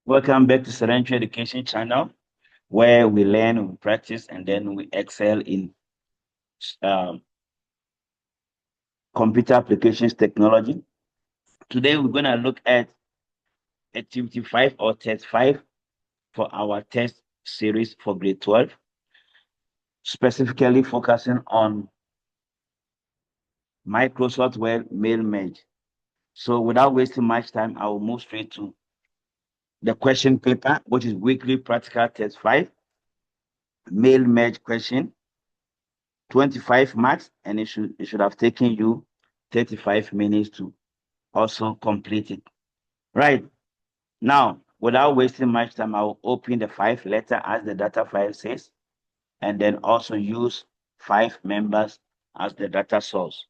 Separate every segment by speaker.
Speaker 1: Welcome back to SIRANTWI Education channel, where we learn, we practice, and then we excel in um, computer applications technology. Today, we're going to look at activity 5 or test 5 for our test series for grade 12, specifically focusing on Microsoft Word mail merge. So without wasting much time, I will move straight to the question paper, which is weekly practical test 5, mail merge question, 25 marks, and it should have taken you 35 minutes to also complete it. Right. Now, without wasting much time, I will open the 5 letter as the data file says, and then also use 5 members as the data source.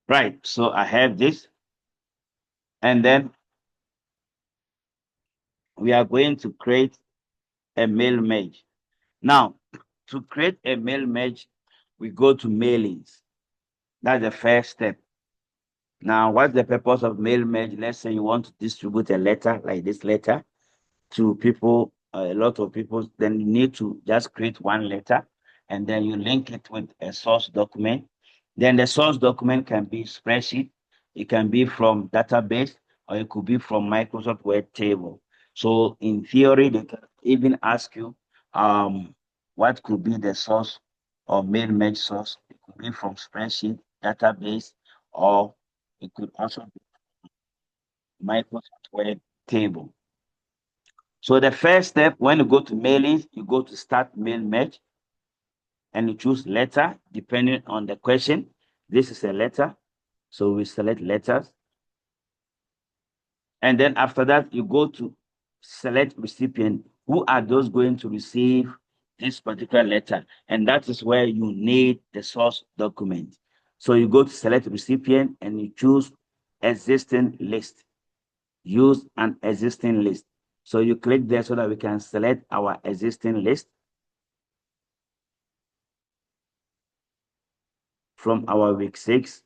Speaker 1: Right. So I have this, and then we are going to create a mail merge. Now, to create a mail merge, we go to mailings. That's the first step. Now, what's the purpose of mail merge? Let's say you want to distribute a letter like this letter to people, a lot of people, then you need to just create one letter and then you link it with a source document. Then the source document can be spreadsheet, it can be from database, or it could be from Microsoft Word table. So in theory, they can even ask you what could be the source or mail merge source. It could be from spreadsheet, database, or it could also be Microsoft Word table. So the first step, when you go to mailings, you go to start mail merge and you choose letter depending on the question. This is a letter. So we select letters. And then after that, you go to select recipient. Who are those going to receive this particular letter? And that is where you need the source document. So you go to select recipient and you choose existing list. Use an existing list. So you click there so that we can select our existing list from our week 6.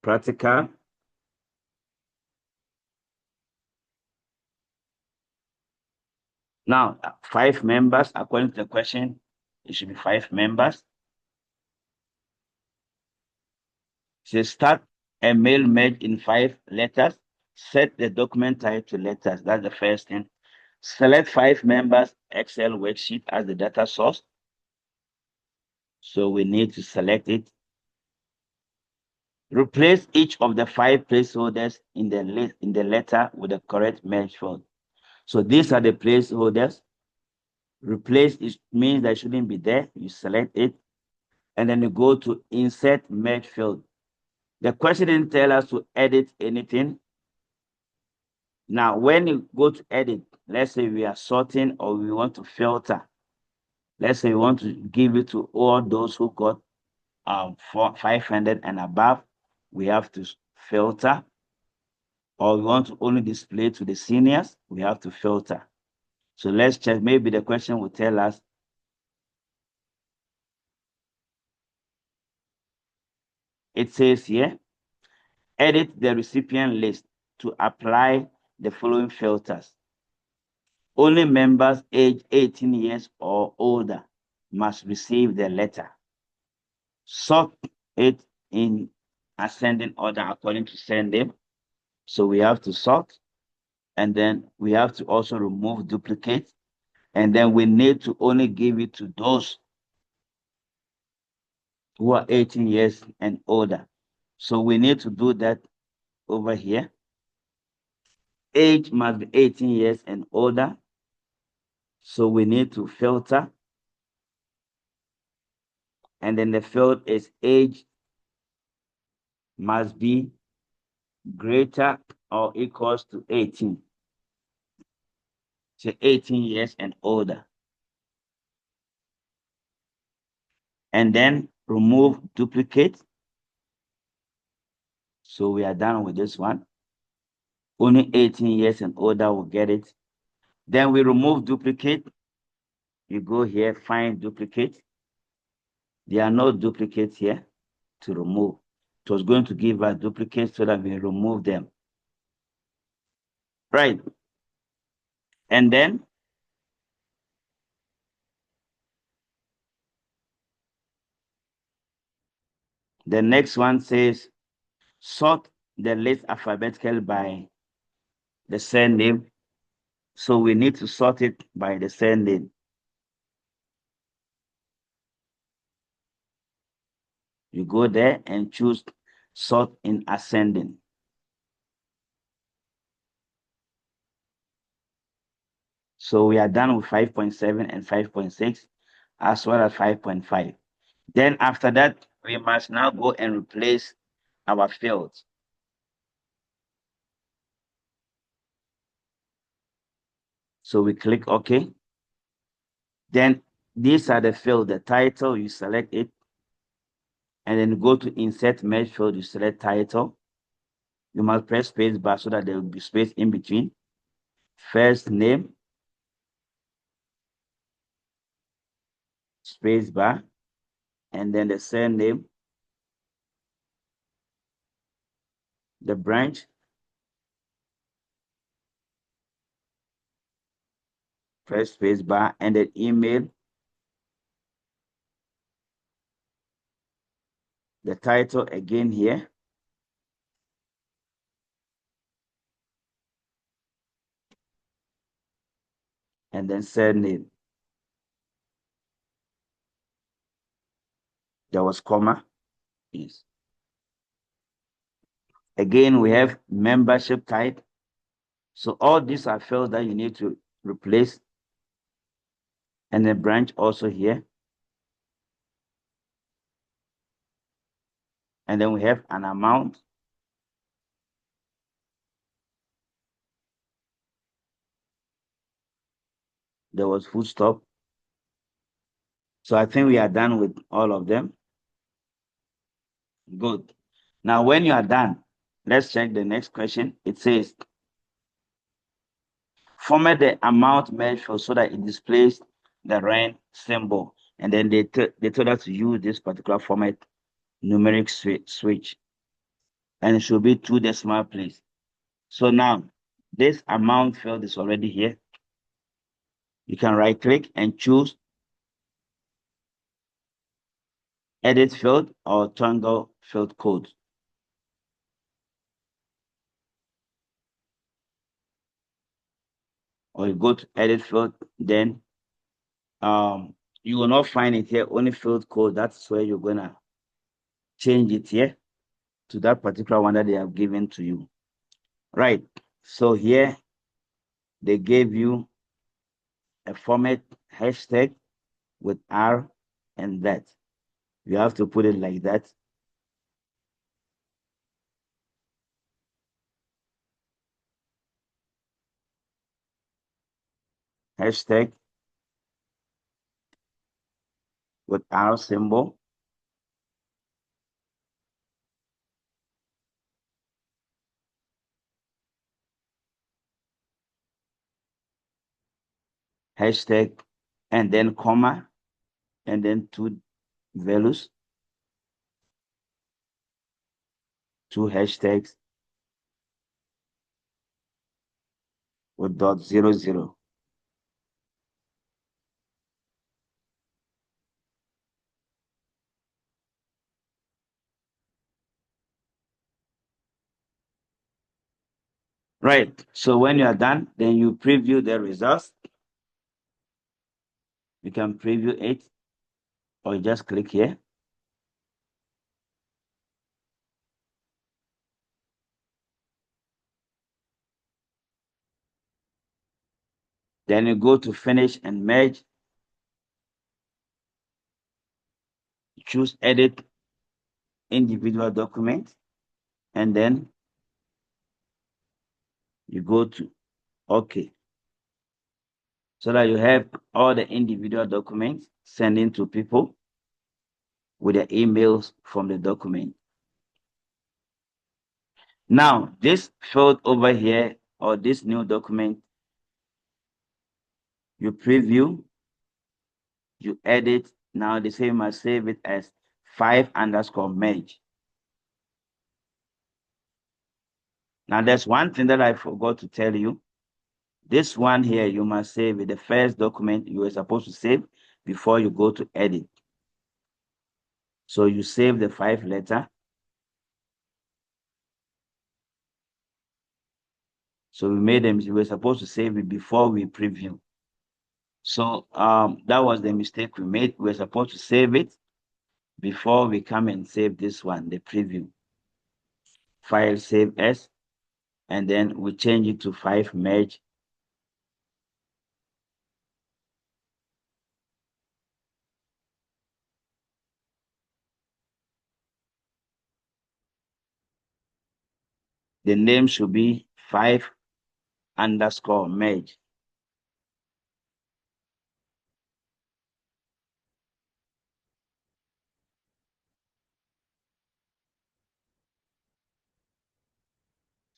Speaker 1: Practical. Now, 5 members, according to the question, it should be 5 members. So start a mail merge in 5 letters. Set the document type to letters. That's the first thing. Select 5 members, Excel worksheet as the data source. So we need to select it. Replace each of the 5 placeholders in the list in the letter with the correct merge field. So these are the placeholders. Replace it means that it shouldn't be there. You select it, and then you go to insert merge field. The question didn't tell us to edit anything. Now, when you go to edit, let's say we are sorting or we want to filter. Let's say we want to give it to all those who got 500 and above. We have to filter. Or we want to only display to the seniors. We have to filter. So let's check. Maybe the question will tell us. It says here, edit the recipient list to apply the following filters. Only members aged 18 years or older must receive the letter. Sort it in ascending order according to surname. So we have to sort, and then we have to also remove duplicates, and then we need to only give it to those who are 18 years and older. So we need to do that over here. Age must be 18 years and older. So we need to filter. And then the field is age must be greater or equals to 18. So 18 years and older. And then remove duplicate. So we are done with this one. Only 18 years and older will get it. Then we remove duplicate. You go here, find duplicate. There are no duplicates here to remove. It was going to give us duplicates so that we remove them. Right. And then the next one says sort the list alphabetically by the surname. So we need to sort it by the surname. You go there and choose sort in ascending. So we are done with 5.7 and 5.6 as well as 5.5. Then after that, we must now go and replace our fields. So we click OK. Then these are the fields, the title, you select it. And then go to insert merge field, you select title. You must press space bar so that there will be space in between. First name, space bar, and then the surname, the branch, press space bar, and then email, the title again here, and then surname. There was comma. Yes. Again, we have membership type. So all these are fields that you need to replace. And the branch also here. And then we have an amount. There was full stop. So I think we are done with all of them. Good. Now, when you are done, let's check the next question. It says, format the amount measure so that it displays the rand symbol. And then they told us to use this particular format, numeric switch. And it should be 2 decimal place. So now, this amount field is already here. You can right click and choose edit field or toggle field code. Or you go to edit field, then you will not find it here, only field code. That's where you're gonna change it here to that particular one that they have given to you. Right. So here they gave you a format hashtag with R and that. You have to put it like that. Hashtag with R symbol. Hashtag and then comma and then 2 values, 2 hashtags with .00. Right. So when you are done, then you preview the results. You can preview it or you just click here. Then you go to finish and merge. Choose edit individual document. And then you go to OK. So that you have all the individual documents sending to people with the emails from the document. Now, this field over here or this new document, you preview, you edit. Now the same must save it as 5_merge. Now there's one thing that I forgot to tell you. This one here, you must save it. The first document you were supposed to save before you go to edit. So you save the 5 letter. So we made them, we were supposed to save it before we preview. So that was the mistake we made. We were supposed to save it before we come and save this one, the preview. File save as, and then we change it to 5_merge. The name should be 5_merge.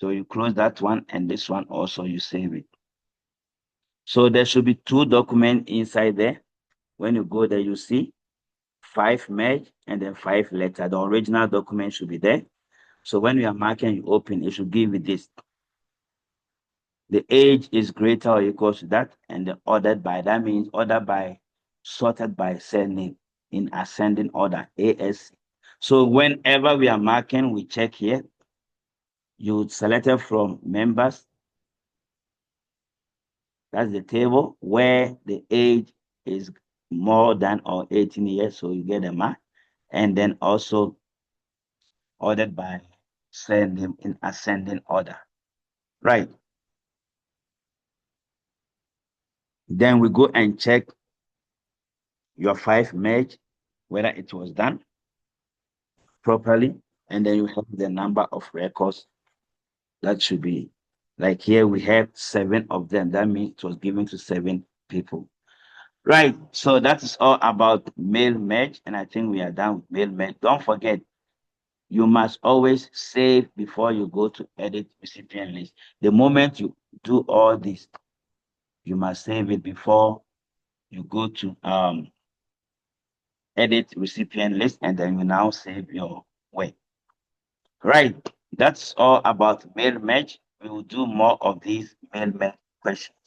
Speaker 1: So you close that one, and this one also you save it. So there should be 2 documents inside there. When you go there, you see 5_merge and then 5 letter. The original document should be there. So when you are marking, you open, it should give you this. The age is greater or equals to that, and the ordered by, that means ordered by, sorted by surname in ascending order, ASC. So whenever we are marking, we check here. You select it from members. That's the table where the age is more than or 18 years, so you get a mark. And then also ordered by surname in ascending order. Right. Then we go and check your 5_merge, whether it was done properly, and then you have the number of records that should be. Like here, we have 7 of them. That means it was given to 7 people. Right. So that is all about mail merge, and I think we are done with mail merge. Don't forget, you must always save before you go to edit recipient list. The moment you do all this, you must save it before you go to edit recipient list, and then you now save your work. Right. That's all about mail merge. We will do more of these mail merge questions.